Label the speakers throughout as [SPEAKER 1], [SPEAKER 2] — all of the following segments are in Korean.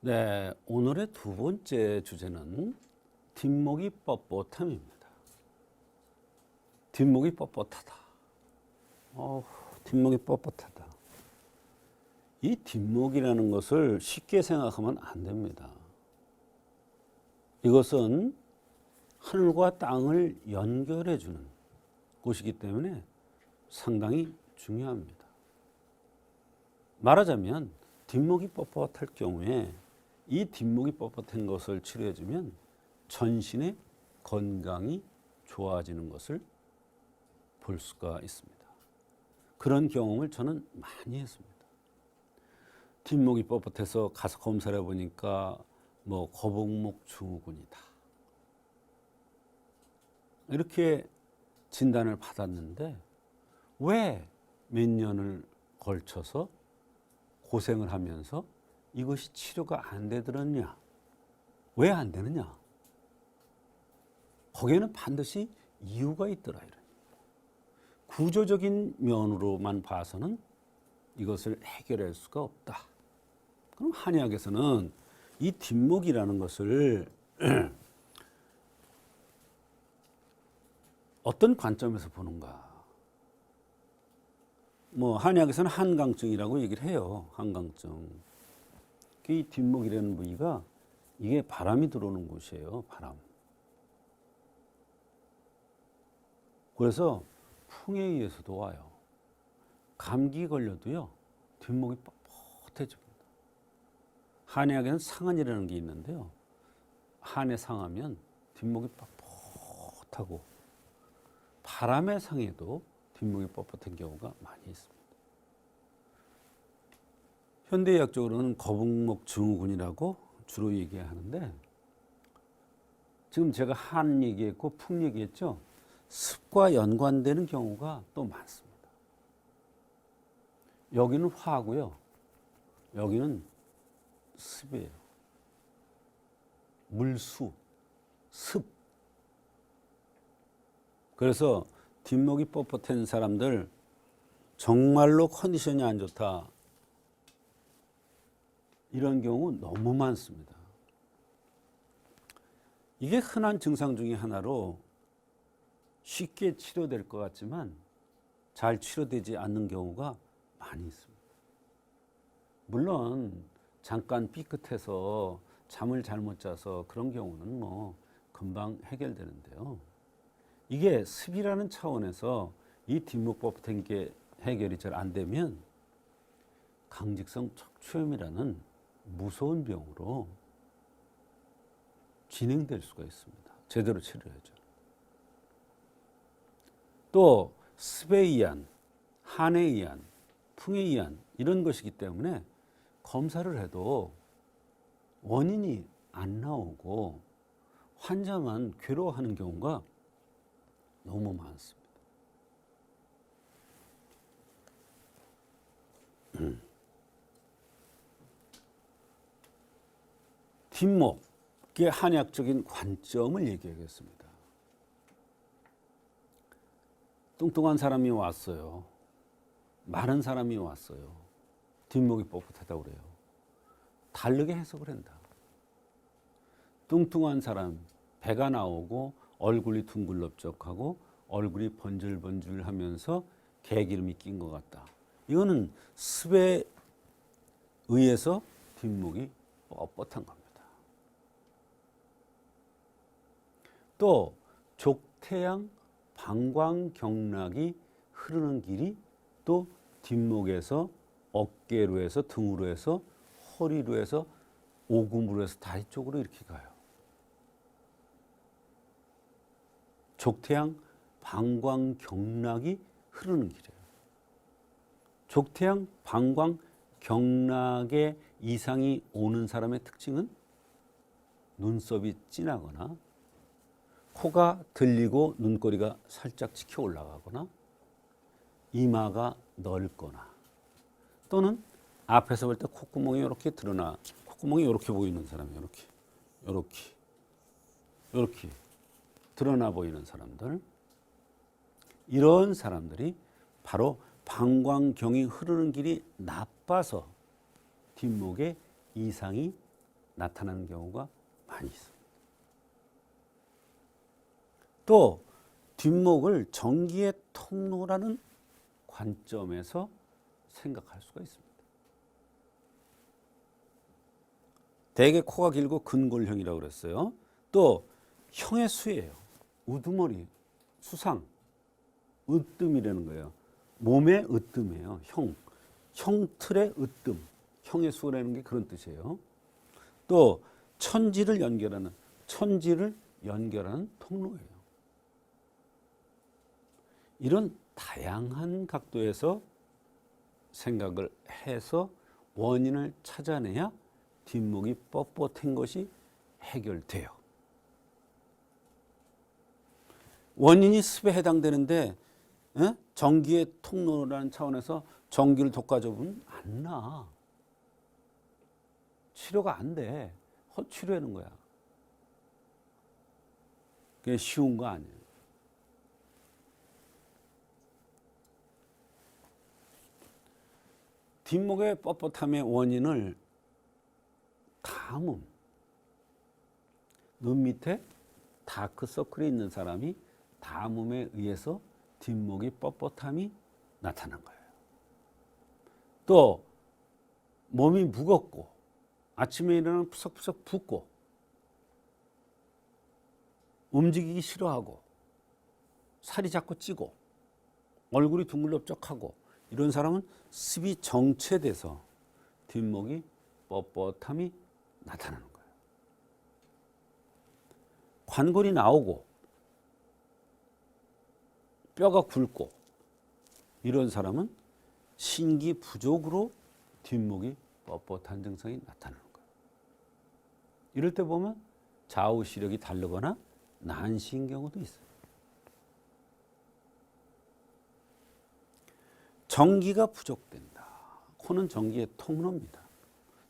[SPEAKER 1] 네, 오늘의 두 번째 주제는 뒷목이 뻣뻣함입니다. 뒷목이 뻣뻣하다. 뒷목이 뻣뻣하다. 이 뒷목이라는 것을 쉽게 생각하면 안 됩니다. 이것은 하늘과 땅을 연결해 주는 곳이기 때문에 상당히 중요합니다. 말하자면 뒷목이 뻣뻣할 경우에 이 뒷목이 뻣뻣한 것을 치료해 주면 전신의 건강이 좋아지는 것을 볼 수가 있습니다. 그런 경험을 저는 많이 했습니다. 뒷목이 뻣뻣해서 가서 검사를 해보니까 거북목 증후군이다. 이렇게 진단을 받았는데 왜 몇 년을 걸쳐서 고생을 하면서 이것이 치료가 안 되더랬냐? 왜 안 되느냐? 거기에는 반드시 이유가 있더라. 구조적인 면으로만 봐서는 이것을 해결할 수가 없다. 그럼 한의학에서는 이 뒷목이라는 것을 어떤 관점에서 보는가? 한의학에서는 한강증이라고 얘기를 해요. 한강증. 이 뒷목이라는 부위가 이게 바람이 들어오는 곳이에요. 바람. 그래서 풍에 의해서도 와요. 감기 걸려도요. 뒷목이 뻣뻣해집니다. 한의학에는 상한이라는 게 있는데요. 한에 상하면 뒷목이 뻣뻣하고 바람에 상해도 뒷목이 뻣뻣한 경우가 많이 있습니다. 현대의학적으로는 거북목 증후군이라고 주로 얘기하는데 지금 제가 한 얘기했고 풍 얘기했죠. 습과 연관되는 경우가 또 많습니다. 여기는 화고요. 여기는 습이에요. 물수, 습. 그래서 뒷목이 뻣뻣한 사람들 정말로 컨디션이 안 좋다. 이런 경우 너무 많습니다. 이게 흔한 증상 중에 하나로 쉽게 치료될 것 같지만 잘 치료되지 않는 경우가 많이 있습니다. 물론 잠깐 삐끗해서 잠을 잘못 자서 그런 경우는 금방 해결되는데요. 이게 습이라는 차원에서 이 뒷목 뻣뻣한 게 해결이 잘 안 되면 강직성 척추염이라는 무서운 병으로 진행될 수가 있습니다. 제대로 치료해야죠. 또 습에 의한, 한에 의한, 풍에 의한 이런 것이기 때문에 검사를 해도 원인이 안 나오고 환자만 괴로워하는 경우가 너무 많습니다. 뒷목의 한의학적인 관점을 얘기하겠습니다. 뚱뚱한 사람이 왔어요. 마른 사람이 왔어요. 뒷목이 뻣뻣하다고 그래요. 다르게 해석을 한다. 뚱뚱한 사람, 배가 나오고 얼굴이 둥글럽적하고 얼굴이 번질번질하면서 개기름이 낀 것 같다. 이거는 습에 의해서 뒷목이 뻣뻣한 겁니다. 또 족태양 방광경락이 흐르는 길이 또 뒷목에서 어깨로 해서 등으로 해서 허리로 해서 오금으로 해서 다리 쪽으로 이렇게 가요. 족태양 방광경락이 흐르는 길이에요. 족태양 방광경락에 이상이 오는 사람의 특징은 눈썹이 진하거나 코가 들리고 눈꼬리가 살짝 치켜 올라가거나 이마가 넓거나 또는 앞에서 볼 때 콧구멍이 이렇게 드러나 콧구멍이 이렇게 보이는 사람이 이렇게 드러나 보이는 사람들, 이런 사람들이 바로 방광경이 흐르는 길이 나빠서 뒷목에 이상이 나타나는 경우가 많이 있습니다. 또 뒷목을 전기의 통로라는 관점에서 생각할 수가 있습니다. 대개 코가 길고 근골형이라고 그랬어요. 또 형의 수예요. 우두머리, 수상, 으뜸이라는 거예요. 몸의 으뜸이에요. 형틀의 으뜸, 형의 수라는 게 그런 뜻이에요. 또 천지를 연결하는 통로예요. 이런 다양한 각도에서 생각을 해서 원인을 찾아내야 뒷목이 뻣뻣한 것이 해결돼요. 원인이 습에 해당되는데 전기의 통로라는 차원에서 전기를 돋궈줘보면 안 나. 치료가 안 돼. 헛치료하는 거야. 그게 쉬운 거 아니에요. 뒷목의 뻣뻣함의 원인을 담음, 눈 밑에 다크서클이 있는 사람이 담음에 의해서 뒷목이 뻣뻣함이 나타난 거예요. 또 몸이 무겁고 아침에 일어나면 푸석푸석 붓고 움직이기 싫어하고 살이 자꾸 찌고 얼굴이 둥글럽적하고 이런 사람은 습이 정체돼서 뒷목이 뻣뻣함이 나타나는 거예요. 관골이 나오고 뼈가 굵고 이런 사람은 신기 부족으로 뒷목이 뻣뻣한 증상이 나타나는 거예요. 이럴 때 보면 좌우 시력이 다르거나 난시인 경우도 있어요. 전기가 부족된다. 코는 전기의 통로입니다.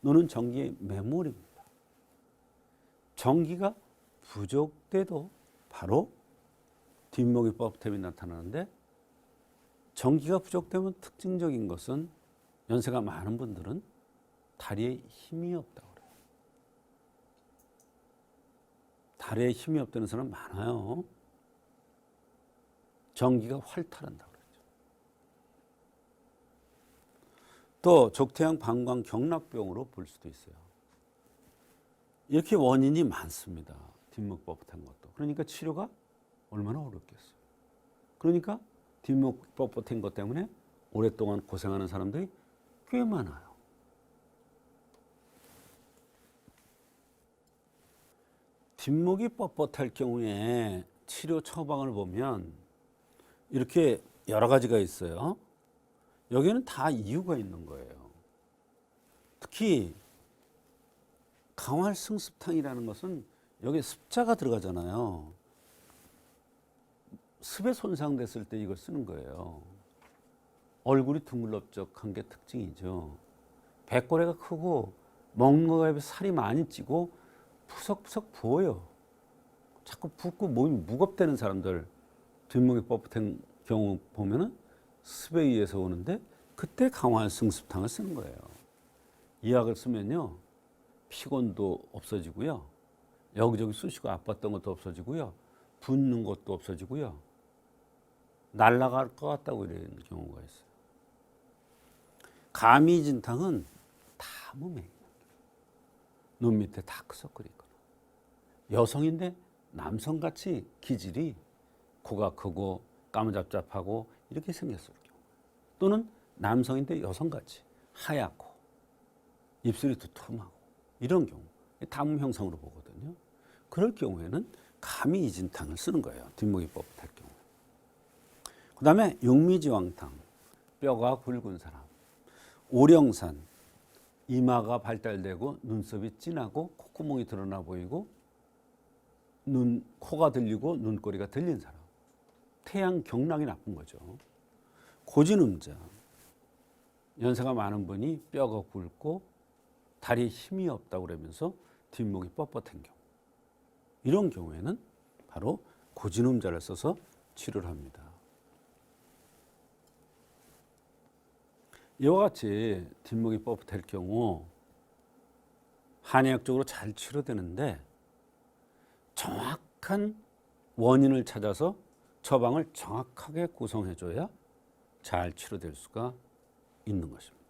[SPEAKER 1] 눈은 전기의 매몰입니다. 전기가 부족돼도 바로 뒷목이 뻣뻣함이 나타나는데 전기가 부족되면 특징적인 것은 연세가 많은 분들은 다리에 힘이 없다고 그래요. 다리에 힘이 없다는 사람 많아요. 전기가 활탈한다고 그러죠. 또 족태양 방광 경락병으로 볼 수도 있어요. 이렇게 원인이 많습니다. 뒷목 뻣뻣한 것도. 그러니까 치료가 얼마나 어렵겠어요. 그러니까 뒷목 뻣뻣한 것 때문에 오랫동안 고생하는 사람들이 꽤 많아요. 뒷목이 뻣뻣할 경우에 치료 처방을 보면 이렇게 여러 가지가 있어요. 여기는 다 이유가 있는 거예요. 특히 강활승습탕이라는 것은 여기 습자가 들어가잖아요. 습에 손상됐을 때 이걸 쓰는 거예요. 얼굴이 둥글럽적한 게 특징이죠. 배꼬리가 크고 먹는 거에 살이 많이 찌고 푸석푸석 부어요. 자꾸 붓고 몸이 무겁다는 사람들 뒷목이 뻣뻣한 경우 보면은 습에 의해서 오는데 그때 강화승습탕을 쓰는 거예요. 이 약을 쓰면요 피곤도 없어지고요, 여기저기 쑤시고 아팠던 것도 없어지고요, 붓는 것도 없어지고요, 날아갈 것 같다고 이런 경우가 있어요. 가미진탕은 담음에 눈 밑에 다크서클이 있거나 여성인데 남성같이 기질이 코가 크고 까무잡잡하고 이렇게 생겼을 경우, 또는 남성인데 여성같이 하얗고 입술이 두툼하고 이런 경우 담음 형성으로 보거든요. 그럴 경우에는 가미이진탕을 쓰는 거예요. 뒷목이 뻣뻣할 경우에. 그 다음에 육미지왕탕, 뼈가 굵은 사람, 오령산, 이마가 발달되고 눈썹이 진하고 콧구멍이 드러나 보이고 코가 들리고 눈꼬리가 들린 사람, 태양 경락이 나쁜 거죠. 고진음자, 연세가 많은 분이 뼈가 굵고 다리에 힘이 없다고 그러면서 뒷목이 뻣뻣한 경우, 이런 경우에는 바로 고진음자를 써서 치료를 합니다. 이와 같이 뒷목이 뻣뻣할 경우 한의학적으로 잘 치료되는데 정확한 원인을 찾아서 처방을 정확하게 구성해줘야 잘 치료될 수가 있는 것입니다.